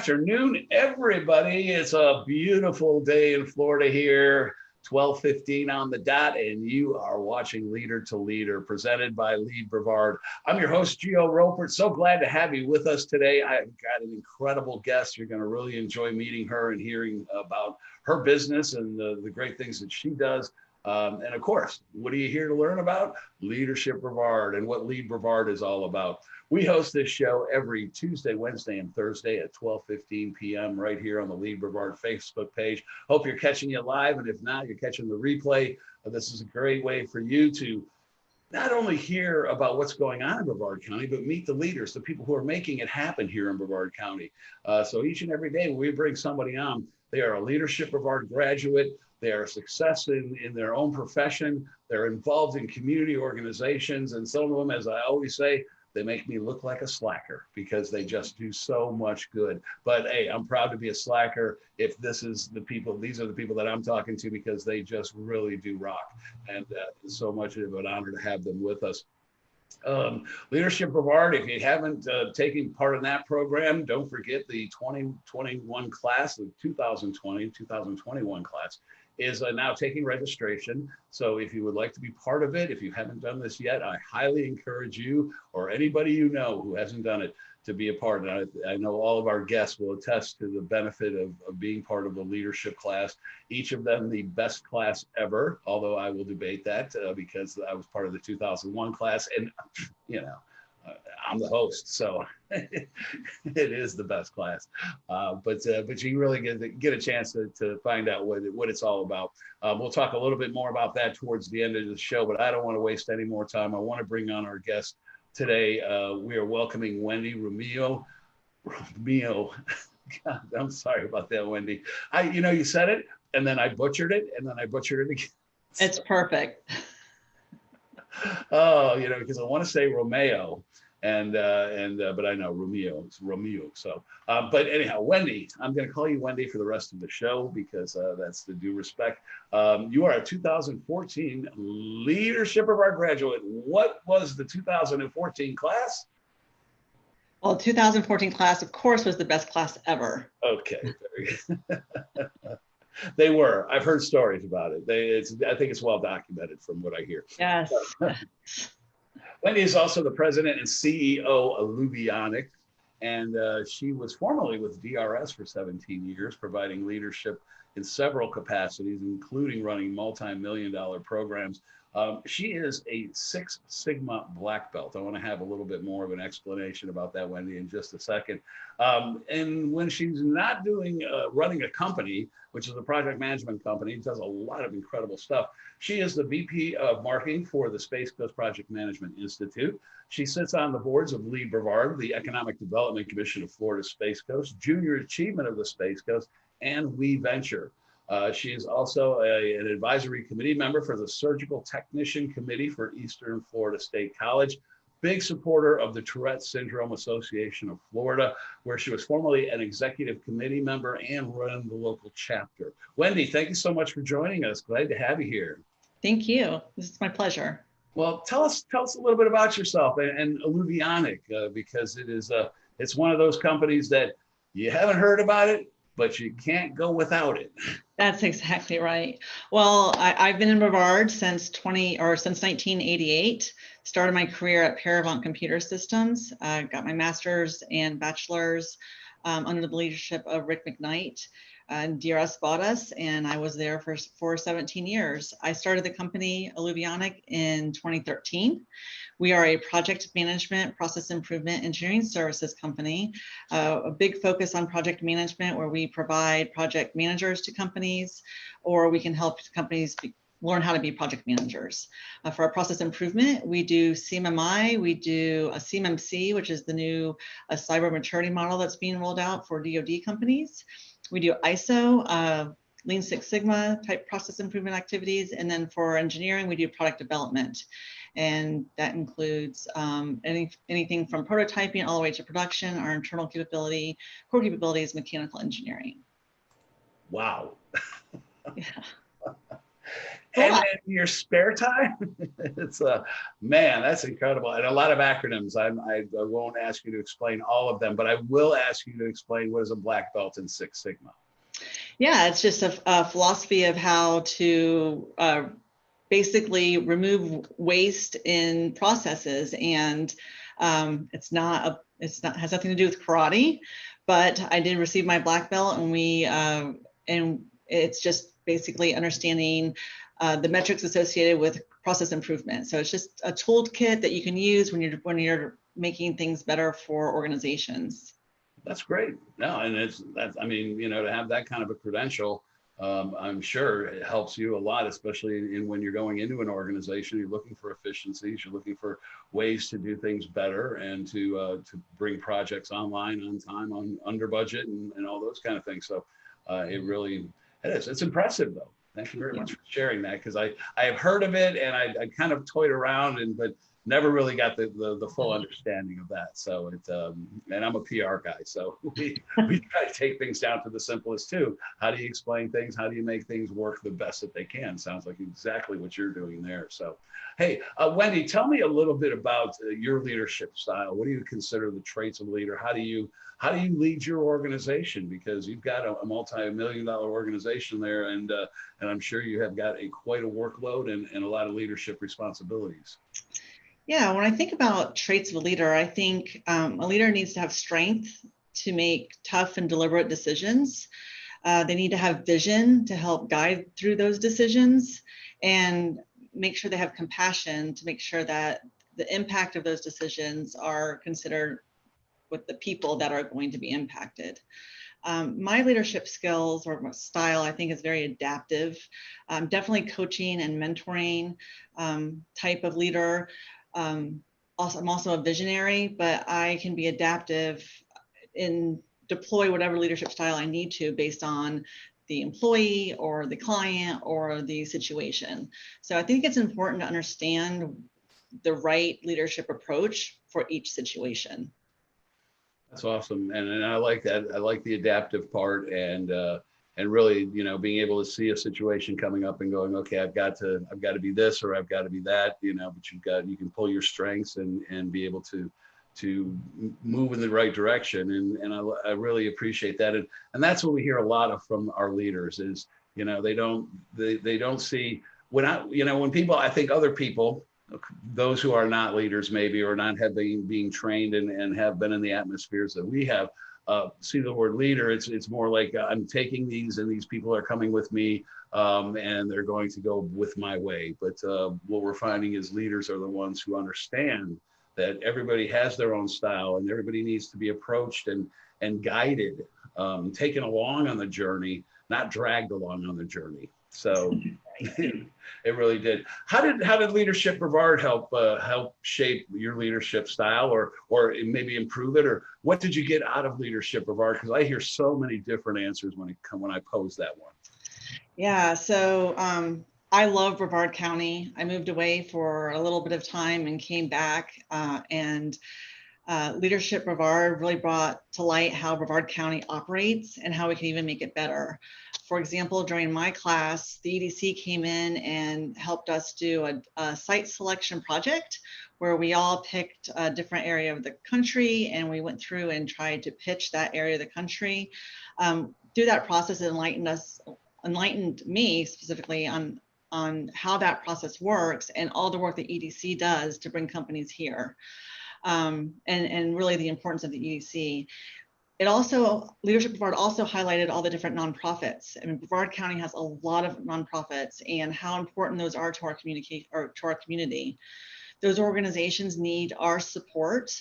afternoon, everybody. It's a beautiful day in Florida here, 12:15 on the dot, and you are watching Leader to Leader, presented by LEAD Brevard. I'm your host, Geo Ropert. So glad to have you with us today. I've got an incredible guest. You're going to really enjoy meeting her and hearing about her business and the great things that she does. And of course, what are you here to learn about? Leadership Brevard and what LEAD Brevard is all about. We host this show every Tuesday, Wednesday, and Thursday at 12:15 p.m. right here on the LEAD Brevard Facebook page. Hope you're catching it live, and if not, you're catching the replay. This is a great way for you to not only hear about what's going on in Brevard County, but meet the leaders, the people who are making it happen here in Brevard County. So each and every day when we bring somebody on, they are a Leadership Brevard graduate. They are a success in their own profession. They're involved in community organizations. And some of them, as I always say, they make me look like a slacker because they just do so much good. But hey, I'm proud to be a slacker if this is the people, these are the people that I'm talking to, because they just really do rock. And it's so much of an honor to have them with us. Leadership Brevard, if you haven't taken part in that program, don't forget the 2021 class, the 2020-2021 class is now taking registration. So if you would like to be part of it, if you haven't done this yet, I highly encourage you or anybody you know who hasn't done it to be a part. And I know all of our guests will attest to the benefit of being part of the leadership class. Each of them the best class ever, although I will debate that because I was part of the 2001 class, and you know, I'm the host, so it is the best class. But you really get a chance to find out what it's all about. We'll talk a little bit more about that towards the end of the show, but I don't want to waste any more time. I want to bring on our guest today. We are welcoming Wendy Romeu. God, I'm sorry about that, Wendy. You said it, and then I butchered it, and then I butchered it again. It's perfect. Oh, because I want to say Romeo, but I know Romeo. It's Romeu. So, but anyhow, Wendy, I'm going to call you Wendy for the rest of the show because that's the due respect. You are a 2014 Leadership Brevard graduate. What was the 2014 class? Well, 2014 class, of course, was the best class ever. Okay. They were. I've heard stories about it. I think it's well documented from what I hear. Yes. Wendy is also the president and CEO of Alluvionic, and she was formerly with DRS for 17 years, providing leadership in several capacities, including running multi-million-dollar programs. She is a Six Sigma black belt. I want to have a little bit more of an explanation about that, Wendy, in just a second. And when she's not doing running a company, which is a project management company, does a lot of incredible stuff. She is the VP of marketing for the Space Coast Project Management Institute. She sits on the boards of LEAD Brevard, the Economic Development Commission of Florida Space Coast, Junior Achievement of the Space Coast, and We Venture. She is also an advisory committee member for the Surgical Technician Committee for Eastern Florida State College. Big supporter of the Tourette Syndrome Association of Florida, where she was formerly an executive committee member and ran the local chapter. Wendy, thank you so much for joining us. Glad to have you here. Thank you. This is my pleasure. Well, tell us a little bit about yourself and Alluvionic, because it's one of those companies that you haven't heard about it, but you can't go without it. That's exactly right. Well, I've been in Brevard since 1988. Started my career at Paramount Computer Systems. Got my master's and bachelor's under the leadership of Rick McKnight. DRS bought us, and I was there for 17 years. I started the company Alluvionic in 2013. We are a project management, process improvement, engineering services company. A big focus on project management, where we provide project managers to companies, or we can help companies learn how to be project managers. For our process improvement, we do CMMI, we do a CMMC, which is the new cyber maturity model that's being rolled out for DoD companies. We do ISO, Lean Six Sigma type process improvement activities. And then for engineering, we do product development. And that includes anything from prototyping all the way to production. Our internal capability, core capability is mechanical engineering. Wow. Yeah. And in your spare time, it's man, that's incredible. And a lot of acronyms. I won't ask you to explain all of them, but I will ask you to explain what is a black belt in Six Sigma. Yeah, it's just a philosophy of how to basically remove waste in processes, and has nothing to do with karate, but I did receive my black belt, and it's just basically understanding the metrics associated with process improvement. So it's just a toolkit that you can use when you're making things better for organizations. That's great. No, and I mean, to have that kind of a credential, I'm sure it helps you a lot, especially when you're going into an organization. You're looking for efficiencies, you're looking for ways to do things better, and to bring projects online, on time, under budget, and all those kind of things. So it's impressive, though. Thank you very much for sharing that, because I have heard of it, and I kind of toyed around, but never really got the full understanding of that. So and I'm a PR guy, so we try to take things down to the simplest too. How do you explain things? How do you make things work the best that they can? Sounds like exactly what you're doing there. So, hey, Wendy, tell me a little bit about your leadership style. What do you consider the traits of a leader? How do you lead your organization? Because you've got a multi-million-dollar organization there, and I'm sure you have got quite a workload and a lot of leadership responsibilities. Yeah, when I think about traits of a leader, I think a leader needs to have strength to make tough and deliberate decisions. They need to have vision to help guide through those decisions, and make sure they have compassion to make sure that the impact of those decisions are considered with the people that are going to be impacted. My leadership skills or my style, I think, is very adaptive. Definitely coaching and mentoring type of leader. I'm also a visionary, but I can be adaptive and deploy whatever leadership style I need to based on the employee or the client or the situation. So I think it's important to understand the right leadership approach for each situation. That's awesome, and I like that. I like the adaptive part, and really, being able to see a situation coming up and going, okay, I've got to be this, or I've got to be that, but you can pull your strengths and be able to move in the right direction, and I really appreciate that, and that's what we hear a lot of from our leaders is, they don't see when people, I think other people, those who are not leaders maybe, or not have been being trained and have been in the atmospheres that we have, see the word leader, it's more like I'm taking these and these people are coming with me, and they're going to go with my way. But what we're finding is leaders are the ones who understand that everybody has their own style and everybody needs to be approached and guided, taken along on the journey, not dragged along on the journey. So it really did. How did Leadership Brevard help shape your leadership style, or maybe improve it, or what did you get out of Leadership Brevard? Because I hear so many different answers when I pose that one. Yeah, so I love Brevard County. I moved away for a little bit of time and came back, and Leadership Brevard really brought to light how Brevard County operates and how we can even make it better. For example, during my class, the EDC came in and helped us do a site selection project where we all picked a different area of the country, and we went through and tried to pitch that area of the country. Through that process, it enlightened me specifically on how that process works and all the work that EDC does to bring companies here. And really the importance of the EDC. Leadership Brevard also highlighted all the different nonprofits. I mean, Brevard County has a lot of nonprofits and how important those are to our community. Those organizations need our support,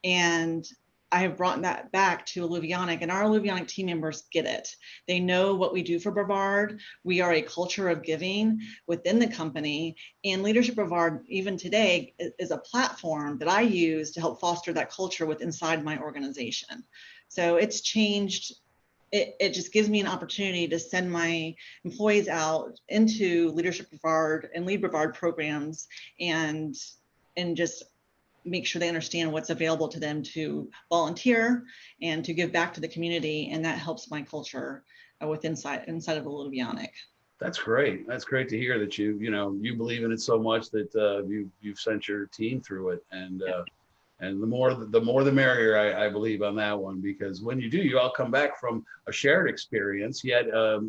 and I have brought that back to Alluvionic, and our Alluvionic team members get it. They know what we do for Brevard. We are a culture of giving within the company, and Leadership Brevard, even today, is a platform that I use to help foster that culture inside my organization. So it's changed. It just gives me an opportunity to send my employees out into Leadership Brevard and LEAD Brevard programs and just make sure they understand what's available to them to volunteer and to give back to the community, and that helps my culture inside of Alluvionic. That's great. That's great to hear that you believe in it so much that you've sent your team through it, and the more the merrier. I believe on that one, because when you do, you all come back from a shared experience, yet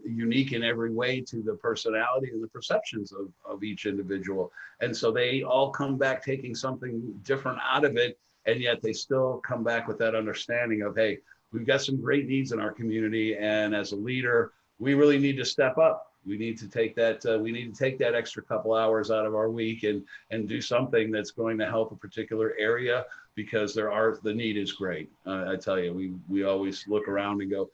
unique in every way to the personality and the perceptions of each individual, and so they all come back taking something different out of it, and yet they still come back with that understanding of, hey, we've got some great needs in our community, and as a leader, we really need to step up. We need to take that. We need to take that extra couple hours out of our week and do something that's going to help a particular area, because the need is great. I tell you, we always look around and go.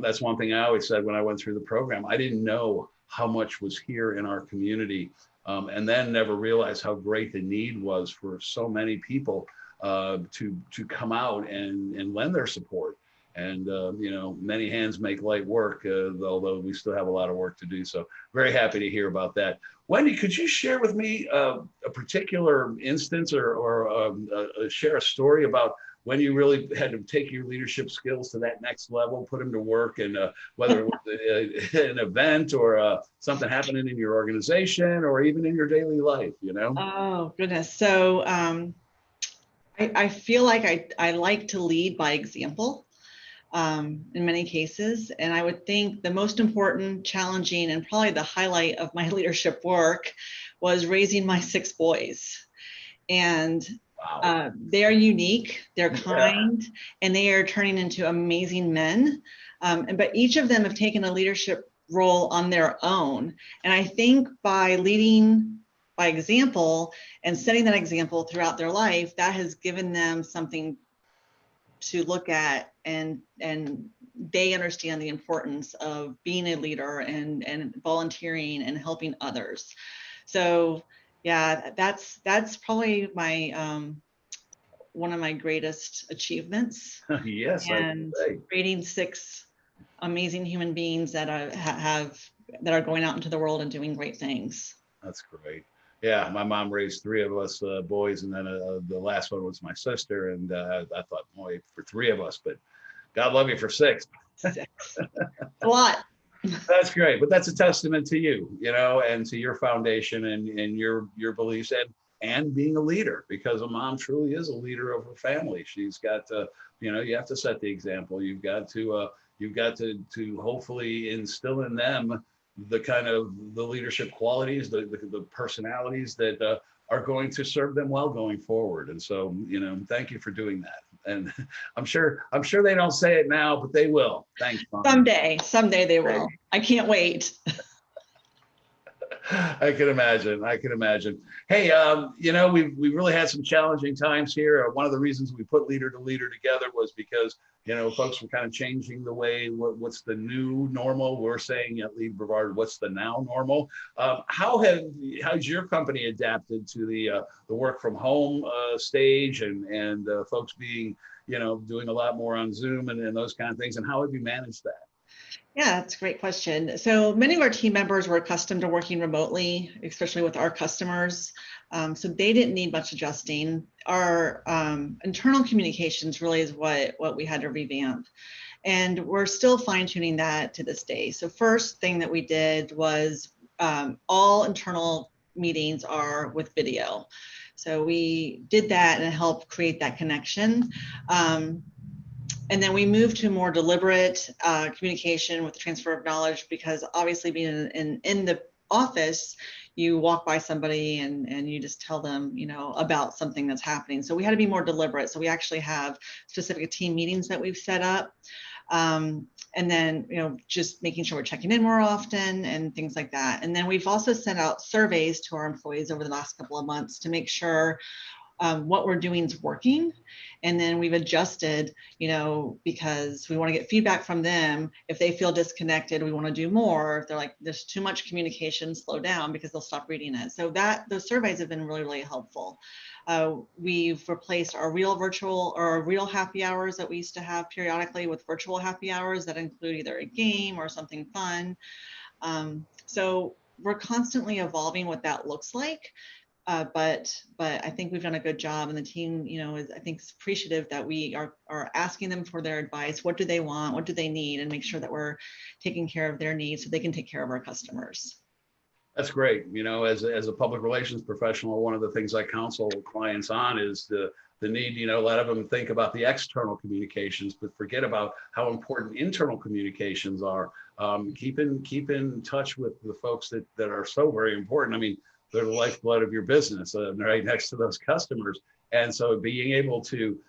That's one thing I always said when I went through the program. I didn't know how much was here in our community, and then never realized how great the need was for so many people to come out and lend their support. And many hands make light work, although we still have a lot of work to do. So very happy to hear about that. Wendy, could you share with me a particular instance, or share a story about when you really had to take your leadership skills to that next level, put them to work, and whether it was an event or something happening in your organization or even in your daily life, Oh, goodness. So I feel like I like to lead by example. In many cases. And I would think the most important, challenging, and probably the highlight of my leadership work was raising my 6 boys. And Wow. they are unique, they're kind, and they are turning into amazing men. But each of them have taken a leadership role on their own. And I think by leading by example and setting that example throughout their life, that has given them something to look at, and they understand the importance of being a leader and volunteering and helping others. So yeah, that's probably my one of my greatest achievements. Yes, I can And say. creating 6 amazing human beings that that are going out into the world and doing great things. That's great. Yeah, my mom raised 3 of us boys, and then the last one was my sister. And I thought, boy, for 3 of us, but God love you for 6. 6, a lot. That's great, but that's a testament to you, and to your foundation and your beliefs, and being a leader, because a mom truly is a leader of her family. She's got to, you have to set the example. You've got to hopefully instill in them the kind of the leadership qualities, the personalities that are going to serve them well going forward. And so, thank you for doing that. And I'm sure they don't say it now, but they will. Thanks, Mom. Someday they will. I can't wait. I can imagine. Hey, we've really had some challenging times here. One of the reasons we put Leader to Leader together was because, folks were kind of changing the way, what's the new normal? We're saying at LEAD Brevard, what's the now normal? How's your company adapted to the work from home stage, and folks being, doing a lot more on Zoom and those kind of things? And how have you managed that? Yeah, that's a great question. So many of our team members were accustomed to working remotely, especially with our customers. So they didn't need much adjusting. Our internal communications really is what we had to revamp. And we're still fine tuning that to this day. So first thing that we did was all internal meetings are with video. So we did that and helped create that connection. And then we moved to more deliberate communication with the transfer of knowledge, because obviously being in the office, you walk by somebody and you just tell them, about something that's happening. So we had to be more deliberate. So we actually have specific team meetings that we've set up. And then, just making sure we're checking in more often and things like that. And then we've also sent out surveys to our employees over the last couple of months to make sure what we're doing is working. And then we've adjusted, because we want to get feedback from them. If they feel disconnected, we want to do more. If they're like, there's too much communication, slow down, because they'll stop reading it. So those surveys have been really, really helpful. We've replaced our real virtual or real happy hours that we used to have periodically with virtual happy hours that include either a game or something fun. So we're constantly evolving what that looks like. But I think we've done a good job, and the team, is, I think, is appreciative that we are asking them for their advice. What do they want? What do they need? And make sure that we're taking care of their needs so they can take care of our customers. That's great. As a public relations professional, one of the things I counsel clients on is the need, a lot of them think about the external communications, but forget about how important internal communications are. Keep in touch with the folks that are so very important. I mean, they're the lifeblood of your business, right next to those customers. And so being able to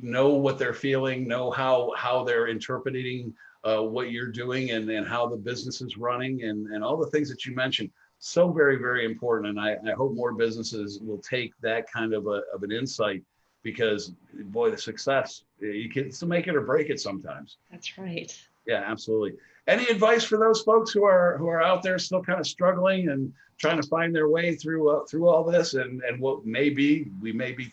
know what they're feeling, know how they're interpreting what you're doing and how the business is running and all the things that you mentioned. So very, very important. And I hope more businesses will take that kind of an insight, because boy, the success, you can still make it or break it sometimes. That's right. Yeah, absolutely. Any advice for those folks who are out there still kind of struggling and trying to find their way through all this, and what we may be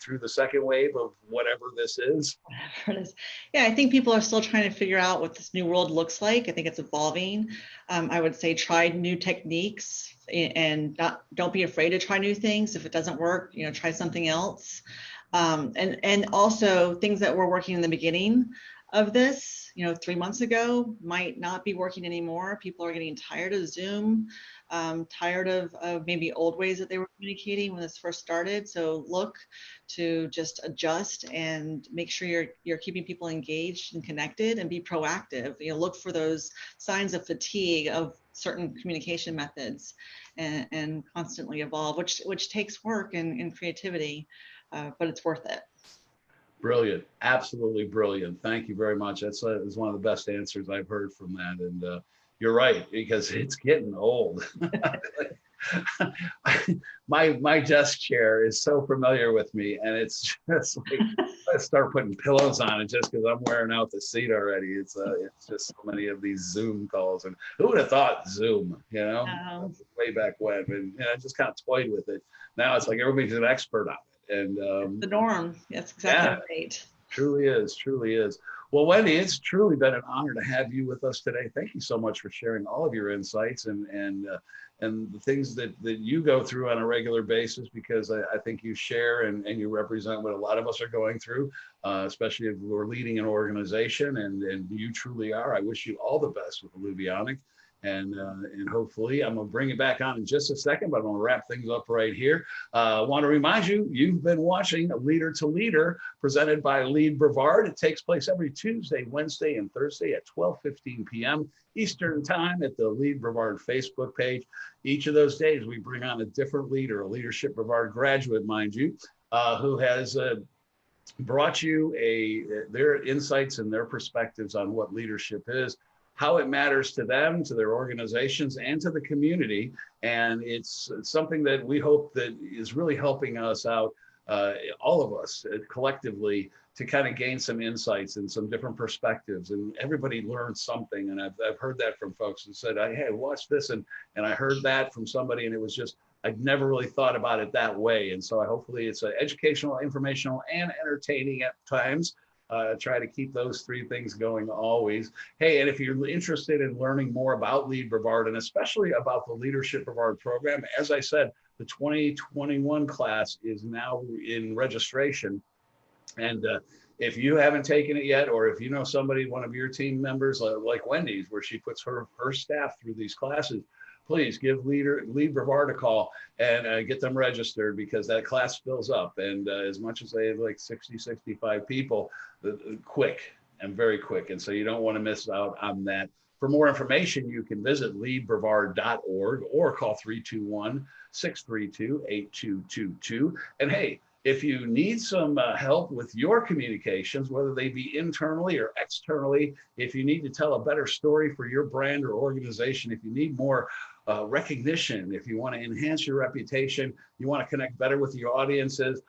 through the second wave of whatever this is? Whatever it is. Yeah, I think people are still trying to figure out what this new world looks like. I think it's evolving. I would say try new techniques and don't be afraid to try new things. If it doesn't work, try something else. And also things that were working in the beginning of this, 3 months ago might not be working anymore. People are getting tired of Zoom, tired of maybe old ways that they were communicating when this first started. So look to just adjust and make sure you're keeping people engaged and connected, and be proactive. Look for those signs of fatigue of certain communication methods, and constantly evolve, which takes work and creativity, but it's worth it. Brilliant. Absolutely brilliant. Thank you very much. That's one of the best answers I've heard from that. And you're right, because it's getting old. my desk chair is so familiar with me, and it's just like I start putting pillows on it just because I'm wearing out the seat already. It's just so many of these Zoom calls, and who would have thought Zoom, way back when, and I just kind of toyed with it. Now it's like everybody's an expert on it. And the norm. That's exactly right. Truly is. Well, Wendy, it's truly been an honor to have you with us today. Thank you so much for sharing all of your insights and the things that you go through on a regular basis, because I think you share and you represent what a lot of us are going through, especially if we're leading an organization, and you truly are. I wish you all the best with Alluvionic. And hopefully, I'm going to bring it back on in just a second, but I'm going to wrap things up right here. I want to remind you, you've been watching Leader to Leader, presented by LEAD Brevard. It takes place every Tuesday, Wednesday, and Thursday at 12:15 p.m. Eastern Time at the LEAD Brevard Facebook page. Each of those days, we bring on a different leader, a Leadership Brevard graduate, mind you, who has brought you their insights and their perspectives on what leadership is, how it matters to them, to their organizations, and to the community. And it's something that we hope that is really helping us out, all of us collectively, to kind of gain some insights and some different perspectives. And everybody learns something. And I've heard that from folks who said, hey, watch this. And I heard that from somebody, and it was just, I'd never really thought about it that way. And so hopefully it's educational, informational, and entertaining at times. Try to keep those three things going always. Hey, and if you're interested in learning more about LEAD Brevard, and especially about the Leadership Brevard program, as I said, the 2021 class is now in registration. And if you haven't taken it yet, or if you know somebody, one of your team members, like Wendy's, where she puts her staff through these classes, please give LEAD Brevard a call and get them registered, because that class fills up. And as much as they have like 60, 65 people, quick and very quick. And so you don't want to miss out on that. For more information, you can visit leadbrevard.org or call 321-632-8222. And hey, if you need some help with your communications, whether they be internally or externally, if you need to tell a better story for your brand or organization, if you need more recognition, if you want to enhance your reputation, you want to connect better with your audiences,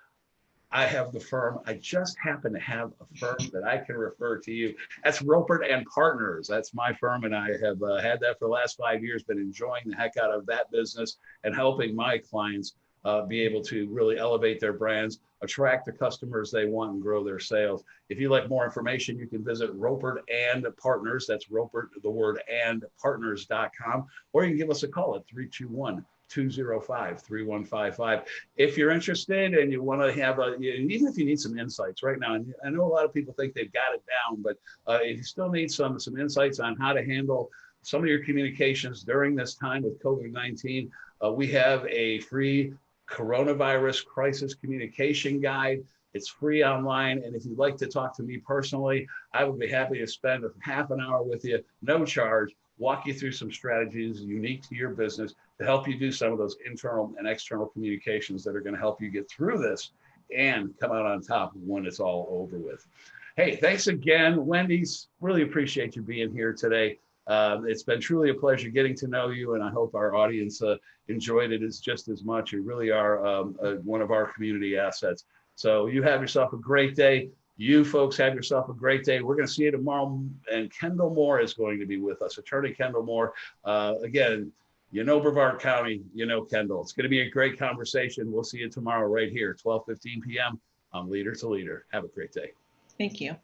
I have the firm. I just happen to have a firm that I can refer to you. That's Ropert and Partners. That's my firm, and I have had that for the last 5 years, been enjoying the heck out of that business and helping my clients be able to really elevate their brands, attract the customers they want, and grow their sales. If you'd like more information, you can visit Ropert and Partners. That's Ropert, the word, and partners.com, or you can give us a call at 205-3155. If you're interested and you want to have even if you need some insights right now, and I know a lot of people think they've got it down, but if you still need some insights on how to handle some of your communications during this time with COVID-19, we have a free coronavirus crisis communication guide. It's free online. And if you'd like to talk to me personally, I would be happy to spend half an hour with you, no charge, walk you through some strategies unique to your business to help you do some of those internal and external communications that are going to help you get through this and come out on top when it's all over with. Hey, thanks again, Wendys. Really appreciate you being here today. It's been truly a pleasure getting to know you, and I hope our audience enjoyed it just as much. You really are one of our community assets. So you have yourself a great day. You folks have yourself a great day. We're going to see you tomorrow, and Kendall Moore is going to be with us, Attorney Kendall Moore. Again, you know Brevard County, you know Kendall. It's going to be a great conversation. We'll see you tomorrow right here, 12:15 p.m. on Leader to Leader. Have a great day. Thank you.